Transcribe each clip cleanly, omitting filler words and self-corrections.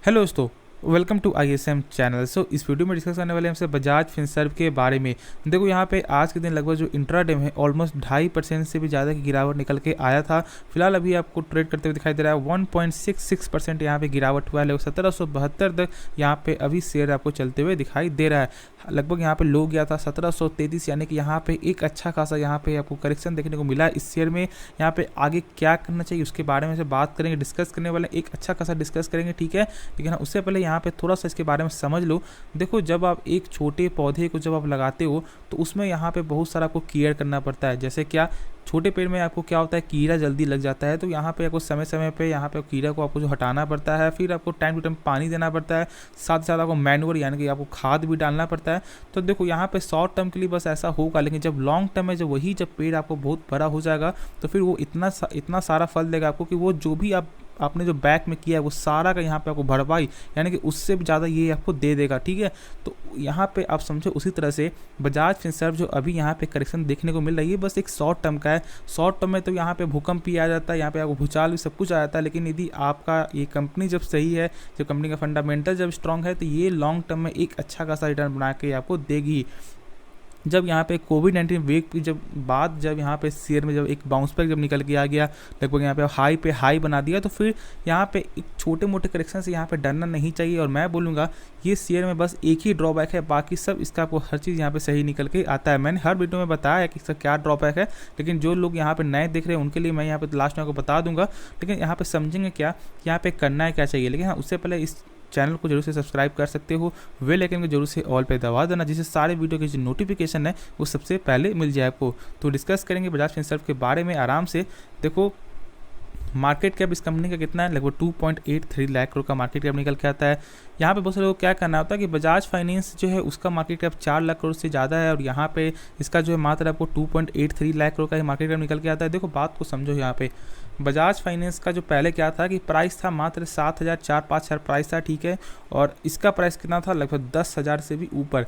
Hello दोस्तों, welcome to ISM channel. इस video में डिस्कस करने वाले हमसे बजाज फिनसर्व के बारे में। देखो यहाँ पे आज के दिन लगभग जो इंट्राडे में ऑलमोस्ट 2.5% से भी ज़्यादा की गिरावट निकल के आया था। फिलहाल अभी आपको ट्रेड करते हुए दिखाई दे रहा है 1.66% यहाँ पे गिरावट हुआ है। लगभग 1772 तक यहाँ पे अभी शेयर आपको चलते हुए दिखाई दे रहा है। लगभग यहाँ पे लो गया था 1733, यानी कि यहाँ पे एक अच्छा खासा यहाँ पे आपको करेक्शन देखने को मिला इस शेयर में। यहाँ पे आगे क्या करना चाहिए उसके बारे में से बात करेंगे, डिस्कस करने वाले एक अच्छा खासा डिस्कस करेंगे, ठीक है। लेकिन उससे पहले यहाँ पे थोड़ा सा इसके बारे में समझ लो। देखो, जब आप एक छोटे पौधे को जब आप लगाते हो तो उसमें यहाँ पे बहुत सारा आपको केयर करना पड़ता है। जैसे क्या, छोटे पेड़ में आपको क्या होता है, कीड़ा जल्दी लग जाता है, तो यहाँ पे आपको समय समय पे यहाँ पे कीड़ा को आपको जो हटाना पड़ता है, फिर आपको टाइम टू टाइम पानी देना पड़ता है, साथ ही साथ आपको मैन्योर यानी कि आपको खाद भी डालना पड़ता है। तो देखो यहाँ पे शॉर्ट टर्म के लिए बस ऐसा होगा, लेकिन जब लॉन्ग टर्म में जब पेड़ आपको बहुत बड़ा हो जाएगा तो फिर वो इतना सारा फल देगा आपको कि वो जो भी आपने जो बैक में किया है वो सारा का यहाँ पे आपको भरपाई यानी कि उससे भी ज़्यादा ये आपको दे देगा, ठीक है। तो यहाँ पे आप समझो उसी तरह से बजाज फिनसर्व जो अभी यहाँ पे करेक्शन देखने को मिल रही है बस एक शॉर्ट टर्म का है। शॉर्ट टर्म में तो यहाँ पे भूकंप भी आ जाता है, यहाँ पे आपको भूचाल भी सब कुछ आ जाता है, लेकिन यदि आपका ये कंपनी जब सही है, जब कंपनी का फंडामेंटल जब स्ट्रांग है, तो ये लॉन्ग टर्म में एक अच्छा खासा रिटर्न बना के आपको देगी। जब यहाँ पे कोविड-19 वेव की जब यहाँ पे शेयर में जब एक बाउंस बैक जब निकल के आ गया, लगभग यहाँ पे हाई बना दिया, तो फिर यहाँ पे एक छोटे मोटे करेक्शन से यहाँ पे डरना नहीं चाहिए। और मैं बोलूँगा ये शेयर में बस एक ही ड्रॉबैक है, बाकी सब इसका आपको हर चीज़ यहाँ पे सही निकल के आता है। मैंने हर वीडियो में बताया है कि इसका क्या ड्रॉबैक है, लेकिन जो लोग यहाँ पे नए देख रहे हैं उनके लिए मैं यहाँ पे लास्ट में आपको बता दूंगा। लेकिन यहाँ पे समझेंगे क्या, यहाँ पे करना है क्या चाहिए। लेकिन हाँ, उससे पहले इस चैनल को जरूर से सब्सक्राइब कर सकते हो, बेल आइकन को जरूर से ऑल पे दबा देना, जिससे सारे वीडियो की जो नोटिफिकेशन है वो सबसे पहले मिल जाए आपको। तो डिस्कस करेंगे बजाज फिनसर्व के बारे में आराम से। देखो, मार्केट कैप इस कंपनी का कितना है, लगभग 2.83 लाख करोड़ का मार्केट कैप निकल के आता है। यहाँ पे बहुत सारे लोग क्या करना होता है कि बजाज फाइनेंस जो है उसका मार्केट कैप 4 लाख करोड़ से ज़्यादा है, और यहाँ पे इसका जो है मात्र आपको 2.83 लाख करोड़ का ही मार्केट कैप निकल के आता है। देखो, बात को समझो। यहाँ पे बजाज फाइनेंस का जो पहले क्या था कि प्राइस था मात्र 7,000-5,000 प्राइस था, ठीक है। और इसका प्राइस कितना था, लगभग 10,000 से भी ऊपर।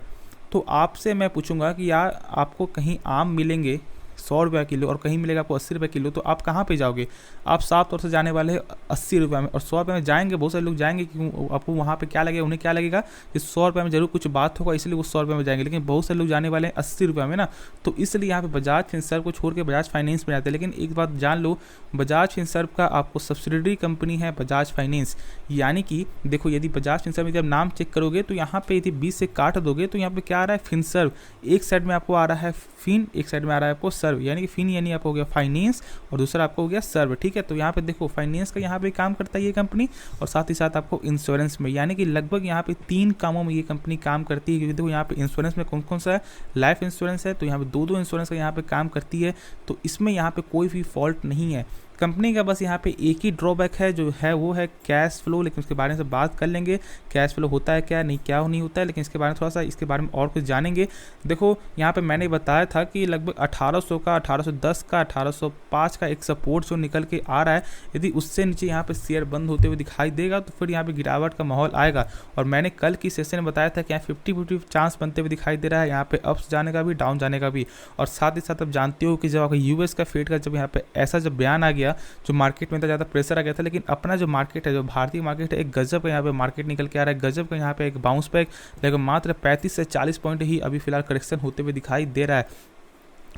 तो आपसे मैं पूछूंगा कि यार, आपको कहीं आम मिलेंगे 100 रुपये किलो और कहीं मिलेगा आपको 80 रुपये किलो, तो आप कहाँ पे जाओगे? आप साफ तौर से जाने वाले हैं 80 रुपये में, और 100 रुपये में जाएंगे। बहुत सारे लोग जाएंगे कि आपको वहाँ पे क्या लगेगा, उन्हें क्या लगेगा कि 100 रुपये में जरूर कुछ बात होगा, इसलिए वो 100 रुपये में जाएंगे। लेकिन बहुत सारे लोग जाने वाले हैं 80 रुपये में ना, तो इसलिए यहाँ पे बजाज फिनसर्व को छोड़ के बजाज फाइनेंस में जाते हैं। लेकिन एक बात जान लो, बजाज फिनसर्व का आपको सब्सिडरी कंपनी है बजाज फाइनेंस। यानी कि देखो, यदि बजाज फिनसर्व में जब नाम चेक करोगे तो यहाँ पे यदि 20 से काट दोगे तो यहाँ पे क्या आ रहा है, फिनसर्व। एक साइड में आपको आ रहा है फिन, एक साइड में आ रहा है आपको सर्व, यानी कि फिन यानी आपको हो गया फाइनेंस और दूसरा आपको हो गया सर्व, ठीक है। तो यहाँ पे देखो, फाइनेंस का यहाँ पे काम करता है ये कंपनी, और साथ ही साथ आपको इंश्योरेंस में, यानी कि लगभग यहाँ पे 3 कामों में ये कंपनी काम करती है। क्योंकि देखो, यहाँ पे इंश्योरेंस में कौन कौन सा है, लाइफ इंश्योरेंस है, तो यहाँ पे 2 इंश्योरेंस का यहाँ पे काम करती है। तो इसमें यहाँ पे कोई भी फॉल्ट नहीं है कंपनी का। बस यहाँ पे एक ही ड्रॉबैक है जो है वो है कैश फ्लो, लेकिन उसके बारे में से बात कर लेंगे। कैश फ्लो होता है क्या नहीं होता है, लेकिन इसके बारे में थोड़ा सा इसके बारे में और कुछ जानेंगे। देखो, यहाँ पे मैंने बताया था कि लगभग 1800 का, 1810 का, 1805 का एक सपोर्ट जो निकल के आ रहा है, यदि उससे नीचे यहाँ पे शेयर बंद होते हुए दिखाई देगा तो फिर यहाँ पे गिरावट का माहौल आएगा। और मैंने कल की सेशन में बताया था कि यहाँ 50-50 चांस बनते हुए दिखाई दे रहा है, यहाँ पे अप्स जाने का भी, डाउन जाने का भी। और साथ ही साथ आप जानते हो कि जब आपका यूएस का फेड का जब यहाँ पे ऐसा जब बयान आ गया, जो मार्केट में इतना ज़्यादा प्रेशर आ गया था, लेकिन अपना जो मार्केट है, जो भारतीय मार्केट है, एक गजब का यहाँ पे मार्केट निकल के आ रहा है। गजब का यहाँ पे एक बाउंस बैक, लेकिन मात्र 35 से 40 पॉइंट ही अभी फिलहाल करेक्शन होते हुए दिखाई दे रहा है।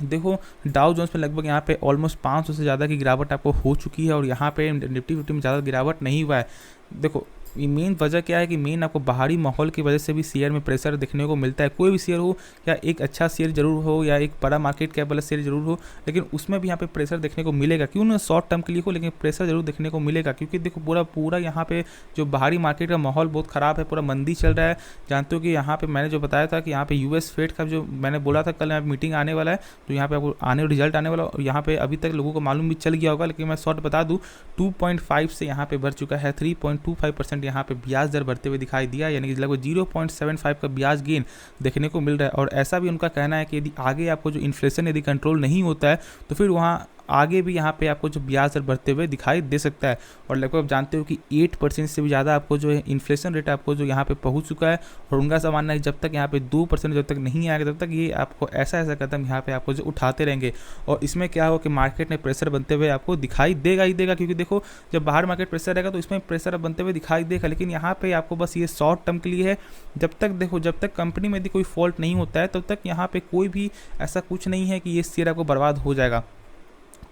देखो, डाउ जोन्स में लगभग यहाँ पे ऑलमोस्ट 500 से ज़्यादा की गिरावट आपको हो चुकी है, और यहाँ पे निफ्टी 50 में ज़्यादा गिरावट नहीं हुआ है। देखो, ये मेन वजह क्या है कि मेन आपको बाहरी माहौल की वजह से भी शेयर में प्रेशर देखने को मिलता है। कोई भी शेयर हो, या एक अच्छा शेयर जरूर हो, या एक बड़ा मार्केट कैप वाला शेयर जरूर हो, लेकिन उसमें भी यहाँ पे प्रेशर देखने को मिलेगा। क्यों ना शॉर्ट टर्म के लिए हो, लेकिन प्रेशर जरूर देखने को मिलेगा। क्योंकि देखो, पूरा यहाँ पे जो बाहरी मार्केट का माहौल बहुत ख़राब है, पूरा मंदी चल रहा है। जानते हो कि यहाँ पे मैंने जो बताया था कि यहाँ पे यूएस फेड का जो मैंने बोला था कल, यहाँ मीटिंग आने वाला है, तो यहाँ पे आपको रिजल्ट आने वाला, यहाँ पे अभी तक लोगों को मालूम भी चल गया होगा, लेकिन मैं शॉर्ट बता दूँ, 2.5 से यहाँ पे बढ़ चुका है 3.25% यहाँ पे ब्याज दर बढ़ते हुए दिखाई दिया, यानी कि लगभग 0.75 का ब्याज गेन देखने को मिल रहा है। और ऐसा भी उनका कहना है कि यदि आगे आपको जो इन्फ्लेशन यदि कंट्रोल नहीं होता है तो फिर वहाँ आगे भी यहाँ पे आपको जो ब्याज दर बढ़ते हुए दिखाई दे सकता है। और लगभग आप जानते हो कि 8% से भी ज़्यादा आपको जो है इन्फ्लेशन रेट आपको जो यहाँ पे पहुँच चुका है। और उनका सा मानना है जब तक यहाँ पे 2% जब तक नहीं आएगा तब तक ये आपको ऐसा कदम यहाँ पे आपको जो उठाते रहेंगे। और इसमें क्या होगा कि मार्केट में प्रेशर बनते हुए आपको दिखाई देगा ही देगा, क्योंकि देखो जब बाहर मार्केट प्रेशर रहेगा तो इसमें प्रेशर बनते हुए दिखाई देगा। लेकिन यहाँ पे आपको बस ये शॉर्ट टर्म के लिए है। जब तक देखो, जब तक कंपनी में यदि कोई फॉल्ट नहीं होता है तब तक यहाँ पे कोई भी ऐसा कुछ नहीं है कि ये शेयर आपको बर्बाद हो जाएगा।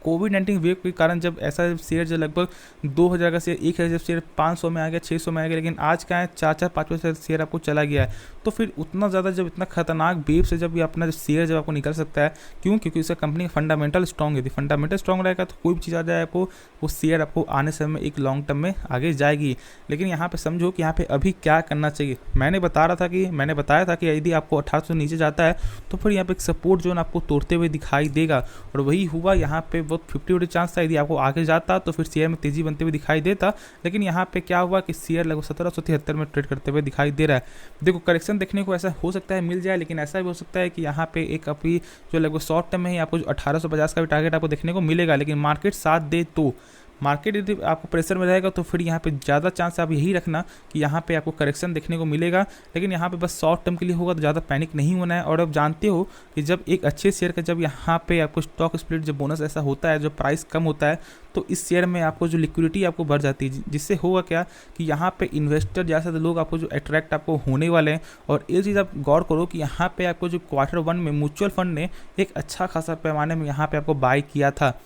कोविड-19 वेव के कारण जब ऐसा शेयर जो लगभग 2000 का शेयर 1000 जब शेयर 500 में आ गया, 600 में आ गया, लेकिन आज क्या है 4-4 5-5 शेयर आपको चला गया है। तो फिर उतना ज़्यादा जब इतना खतरनाक वेव से जब ये अपना शेयर जब आपको निकल सकता है, क्यों? क्योंकि इसका कंपनी का फंडामेंटल स्ट्रॉन्ग है। यदि फंडामेंटल स्ट्रॉन्ग रहेगा तो कोई भी चीज़ आ जाए आपको, वो शेयर आपको आने समय में एक लॉन्ग टर्म में आगे जाएगी। लेकिन यहाँ पे समझो कि यहाँ पे अभी क्या करना चाहिए। मैंने बताया था कि यदि आपको 1800 से नीचे जाता है तो फिर यहाँ पे एक सपोर्ट जोन आपको तोड़ते हुए दिखाई देगा। और वही हुआ यहाँ पे, बहुत 50-50 चांस था। यदि आपको आगे जाता तो फिर शेयर में तेजी बनते हुए दिखाई देता। लेकिन यहाँ पे क्या हुआ कि शेयर लगभग 1773 में ट्रेड करते हुए दिखाई दे रहा है। देखो करेक्शन देखने को ऐसा हो सकता है मिल जाए, लेकिन ऐसा भी हो सकता है कि यहाँ पे एक अभी जो लगभग शॉर्ट टर्म में ही आपको 1850 का भी टारगेट आपको देखने को मिलेगा। लेकिन मार्केट साथ दे तो, मार्केट यदि आपको प्रेशर में रहेगा तो फिर यहाँ पे ज़्यादा चांस आप यही रखना कि यहाँ पे आपको करेक्शन देखने को मिलेगा। लेकिन यहाँ पे बस शॉर्ट टर्म के लिए होगा तो ज़्यादा पैनिक नहीं होना है। और अब जानते हो कि जब एक अच्छे शेयर का जब यहाँ पे आपको स्टॉक स्प्लिट जब बोनस ऐसा होता है, जो प्राइस कम होता है, तो इस शेयर में आपको जो लिक्विडिटी आपको बढ़ जाती है, जिससे होगा क्या कि यहाँ पे इन्वेस्टर जैसे लोग आपको जो अट्रैक्ट आपको होने वाले हैं। और ये चीज़ आप गौर करो कि यहाँ पे आपको जो Q1 में म्यूचुअल फंड ने एक अच्छा खासा पैमाने में यहाँ पे आपको बाय किया था।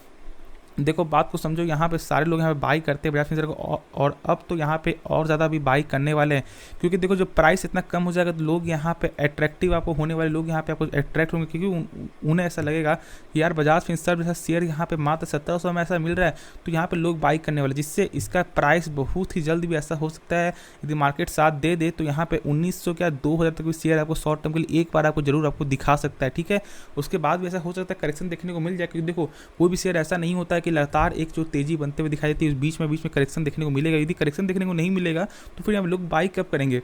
देखो बात को समझो, यहाँ पे सारे लोग यहाँ पे बाई करते हैं बजाज फिंसर्व को, और अब तो यहाँ पे और ज़्यादा भी बाई करने वाले हैं। क्योंकि देखो जब प्राइस इतना कम हो जाएगा तो लोग यहाँ पे अट्रैक्टिव आपको होने वाले लोग यहाँ पे आपको अट्रैक्ट होंगे, क्योंकि उन्हें ऐसा लगेगा कि यार बजाज फिंसर्व जैसा शेयर यहाँ पे मात्र 1700 में ऐसा मिल रहा है, तो यहाँ पे लोग बाई करने वाले, जिससे इसका प्राइस बहुत ही जल्द भी ऐसा हो सकता है यदि मार्केट साथ दे दे तो यहाँ पे 1900 क्या 2000 तक भी शेयर आपको शॉर्ट टर्म के लिए एक बार आपको जरूर आपको दिखा सकता है। ठीक है, उसके बाद भी ऐसा हो सकता है करेक्शन देखने को मिल जाए, क्योंकि देखो कोई भी शेयर ऐसा नहीं होता है कि लगातार एक जो तेजी बनते हुए दिखाई देती है उस बीच में करेक्शन देखने को मिलेगा। यदि करेक्शन देखने को नहीं मिलेगा तो फिर हम लोग बाई कब करेंगे?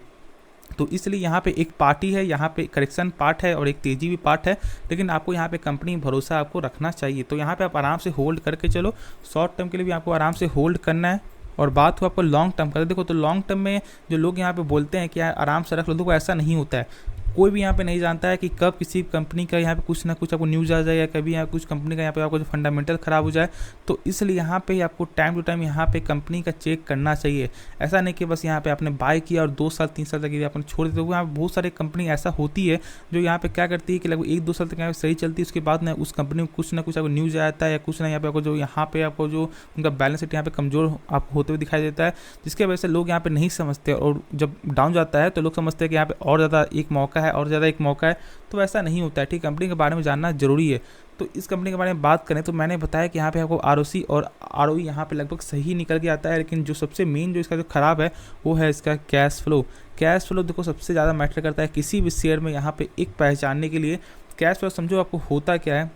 तो इसलिए यहाँ पे एक पार्टी है, यहाँ पे करेक्शन पार्ट है और एक तेजी भी पार्ट है। लेकिन आपको यहाँ पे कंपनी भरोसा आपको रखना चाहिए। तो यहाँ पे आप आराम से होल्ड करके चलो, शॉर्ट टर्म के लिए भी आपको आराम से होल्ड करना है। और बात हो आपको लॉन्ग टर्म का, देखो तो लॉन्ग टर्म में जो लोग यहाँ पे बोलते हैं कि यार आराम से रख लो, देखो ऐसा नहीं होता है। कोई भी यहाँ पे नहीं जानता है कि कब किसी कंपनी का यहाँ पे कुछ ना कुछ आपको न्यूज़ आ जाए, या कभी यहाँ कुछ कंपनी का यहाँ पे आपको जो फंडामेंटल ख़राब हो जाए। तो इसलिए यहाँ पे आपको टाइम टू टाइम यहाँ पे कंपनी का चेक करना चाहिए। ऐसा नहीं कि बस यहाँ पे आपने बाय किया और 2 साल 3 साल तक आपने छोड़ देते। यहाँ बहुत सारे कंपनी ऐसा होती है जो यहाँ पे क्या करती है कि लगभग 1-2 साल तक यहाँ पे सही चलती है, उसके बाद ना उस कंपनी में कुछ ना कुछ आपको न्यूज़ आता है, या कुछ ना यहाँ पे आपको जो उनका बैलेंस शीट यहाँ पे कमज़ोर आपको होते हुए दिखाई देता है, जिसकी वजह से लोग यहाँ पे नहीं समझते। और जब डाउन जाता है तो लोग समझते हैं कि यहाँ पे और ज़्यादा एक मौका है, और ज़्यादा एक मौका है। तो ऐसा नहीं होता है। ठीक, कंपनी के बारे में जानना जरूरी है। तो इस कंपनी के बारे में बात करें तो मैंने बताया कि यहाँ पे आपको आरओसी और आरओई यहाँ पे लगभग सही निकल के आता है। लेकिन जो सबसे मेन जो इसका जो ख़राब है वो है इसका कैश फ्लो। कैश फ्लो देखो सबसे ज़्यादा मैटर करता है किसी भी शेयर में। यहाँ पे एक पहचानने के लिए कैश फ्लो समझो आपको होता क्या है।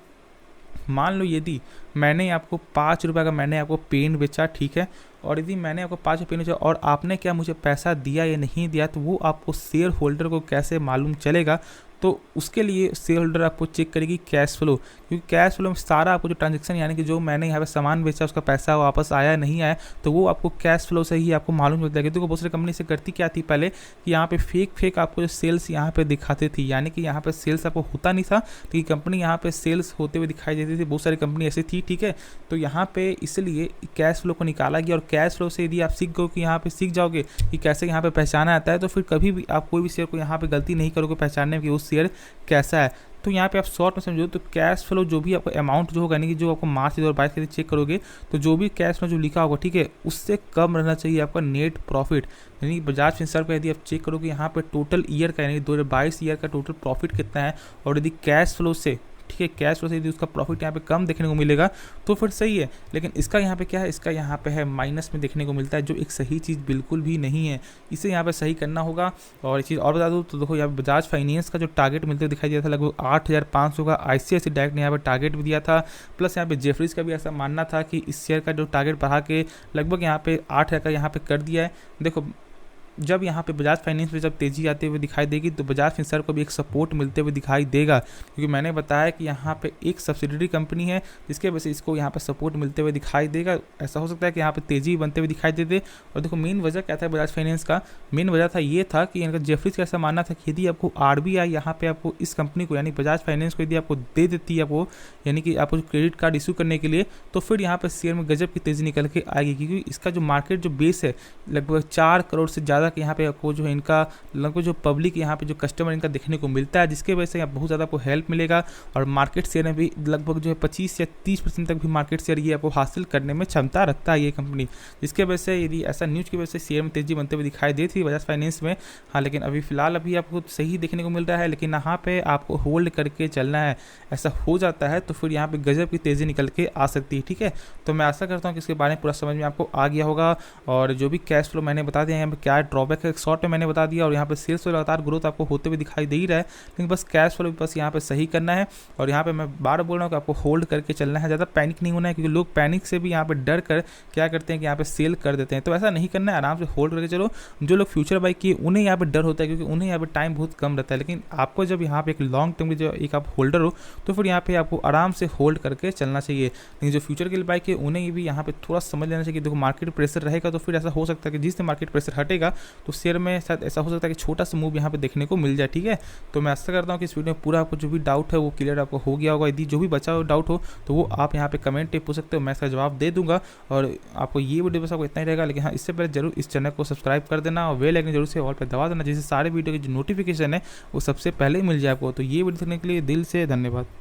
मान लो यदि मैंने आपको 5 रुपये का मैंने आपको पेन बेचा, ठीक है, और यदि मैंने आपको 5 रुपये पेन बेचा और आपने क्या मुझे पैसा दिया या नहीं दिया, तो वो आपको शेयर होल्डर को कैसे मालूम चलेगा? तो उसके लिए शेयर होल्डर आपको चेक करेगी कैश फ्लो, क्योंकि कैश फ्लो में सारा आपको जो ट्रांजेक्शन यानी कि जो मैंने यहाँ पे सामान बेचा उसका पैसा वापस आया नहीं आया, तो वो आपको कैश फ्लो से ही आपको मालूम चल जाएगा। तो बहुत सारी कंपनी से करती क्या थी पहले कि यहाँ पे फेक आपको जो सेल्स यहाँ पे दिखाते थी, यानी कि यहाँ पे सेल्स आपको होता नहीं था, लेकिन कंपनी यहाँ पे सेल्स होते हुए दिखाई देती थी। बहुत सारी कंपनी ऐसी थी, ठीक है। तो यहाँ पे इसलिए कैश फ्लो को निकाला गया, और कैश फ्लो से यदि आप सीख गए कि यहाँ पे सीख जाओगे कि कैसे यहाँ पे पहचाना आता है, तो फिर कभी भी आप कोई भी शेयर को यहाँ पे गलती नहीं करोगे पहचानने की उस शेयर कैसा है। तो यहाँ पे आप शॉर्ट में समझो तो कैश फ्लो जो भी आपको अमाउंट जो होगा, यानी कि जो आपको मार्च 2022 के लिए चेक करोगे तो जो भी कैश फ्लो जो लिखा होगा, ठीक है, उससे कम रहना चाहिए आपका नेट प्रॉफिट। यानी बजाज फिंसर्व का यदि आप चेक करोगे यहाँ पे टोटल ईयर का यानी 2022 ईयर का टोटल प्रॉफिट कितना है, और यदि कैश फ्लो से, ठीक है, कैश फ्लो से यदि उसका प्रॉफिट यहाँ पे कम देखने को मिलेगा तो फिर सही है। लेकिन इसका यहाँ पे क्या है, इसका यहाँ पे है माइनस में देखने को मिलता है, जो एक सही चीज़ बिल्कुल भी नहीं है। इसे यहाँ पे सही करना होगा। और एक चीज़ और बता दूँ तो देखो यहाँ पे बजाज फाइनेंस का जो टारगेट मिलते हुए दिखाई दिया था लगभग 8500 का ICICI बैंक ने यहाँ पे टारगेट भी दिया था। प्लस यहाँ पे जेफरीज का भी ऐसा मानना था कि इस शेयर का जो टारगेट बढ़ा के लगभग यहाँ पे 8000 का यहाँ पे कर दिया है। देखो जब यहाँ पे बजाज फाइनेंस पे जब तेज़ी आते हुए दिखाई देगी तो बजाज फिनसर्व को भी एक सपोर्ट मिलते हुए दिखाई देगा, क्योंकि मैंने बताया कि यहाँ पे एक सब्सिडरी कंपनी है जिसके वजह से इसको यहाँ पे सपोर्ट मिलते हुए दिखाई देगा। ऐसा हो सकता है कि यहाँ पे तेज़ी बनते हुए दिखाई दे दे। और देखो मेन वजह क्या था बजाज फाइनेंस का, मेन वजह था ये था कि इनका जेफरीज का ऐसा मानना था कि यदि आपको RBI यहाँ पे आपको इस कंपनी को यानी बजाज फाइनेंस को यदि आपको दे देती है आपको, यानी कि आपको क्रेडिट कार्ड इशू करने के लिए, तो फिर यहाँ पे शेयर में गजब की तेज़ी निकल के आएगी, क्योंकि इसका जो मार्केट जो बेस है लगभग 4 करोड़ से ज़्यादा के यहाँ पे आपको जो है इनका लगभग जो पब्लिक यहाँ पे जो कस्टमर इनका देखने को मिलता है, जिसके वजह से यहाँ बहुत ज़्यादा आपको हेल्प मिलेगा। और मार्केट शेयर में भी लगभग जो है 25 या 30% तक भी मार्केट शेयर ये आपको हासिल करने में क्षमता रखता है ये कंपनी, जिसके वजह से यदि ऐसा न्यूज़ की वजह से शेयर में तेज़ी बनते हुए दिखाई दी थी बजाज फाइनेंस में। हाँ, लेकिन अभी फिलहाल अभी आपको सही देखने को मिल रहा है, लेकिन यहाँ पे आपको होल्ड करके चलना है। ऐसा हो जाता है तो फिर यहाँ पे गजब की तेज़ी निकल के आ सकती है। ठीक है, तो मैं आशा करता हूँ कि इसके बारे में पूरा समझ में आपको आ गया होगा। और जो भी कैश फ्लो मैंने बता दिया, यहाँ पे क्या ड्रॉबैक है शॉर्ट में मैंने बता दिया, और यहाँ पे सेल्स में लगातार ग्रोथ आपको होते हुए दिखाई दे ही रहा है, लेकिन बस कैश फ्लो बस यहाँ पे सही करना है। और यहाँ पे मैं बार बोल रहा हूँ कि आपको होल्ड करके चलना है, ज़्यादा पैनिक नहीं होना है, क्योंकि लोग पैनिक से भी यहाँ पे डर कर क्या करते हैं कि यहाँ पे सेल कर देते हैं। तो ऐसा नहीं करना है, आराम से होल्ड करके चलो। जो लोग फ्यूचर बाई किए उन्हें यहाँ पे डर होता है, क्योंकि उन्हें यहाँ पे टाइम बहुत कम रहता है, लेकिन आपको जब यहाँ पे एक लॉन्ग टर्म की जो एक आप होल्डर हो तो फिर यहाँ पे आपको आराम से होल्ड करके चलना चाहिए। लेकिन जो फ्यूचर के लिए बाई किए उन्हें भी यहाँ पे थोड़ा समझ लेना चाहिए कि देखो मार्केट प्रेशर रहेगा, तो फिर ऐसा हो सकता है कि जिस दिन मार्केट प्रेशर हटेगा तो शेयर में शायद ऐसा हो सकता है कि छोटा सा मूव यहाँ पे देखने को मिल जाए। ठीक है, तो मैं आशा करता हूँ कि इस वीडियो में पूरा आपको जो भी डाउट है वो क्लियर आपको हो गया होगा। यदि जो भी बचा हुआ डाउट हो तो वो आप यहाँ पे कमेंट पे पूछ सकते हो, मैं इसका जवाब दे दूंगा। और आपको ये वीडियो बस आपको इतना ही रहेगा, लेकिन हाँ इससे पहले जरूर इस चैनल को सब्सक्राइब कर देना और बेल आइकन जरूर से ऑल पे दबा देना, जिससे सारे वीडियो की जो नोटिफिकेशन है वो सबसे पहले मिल जाए आपको। तो ये वीडियो देखने के लिए दिल से धन्यवाद।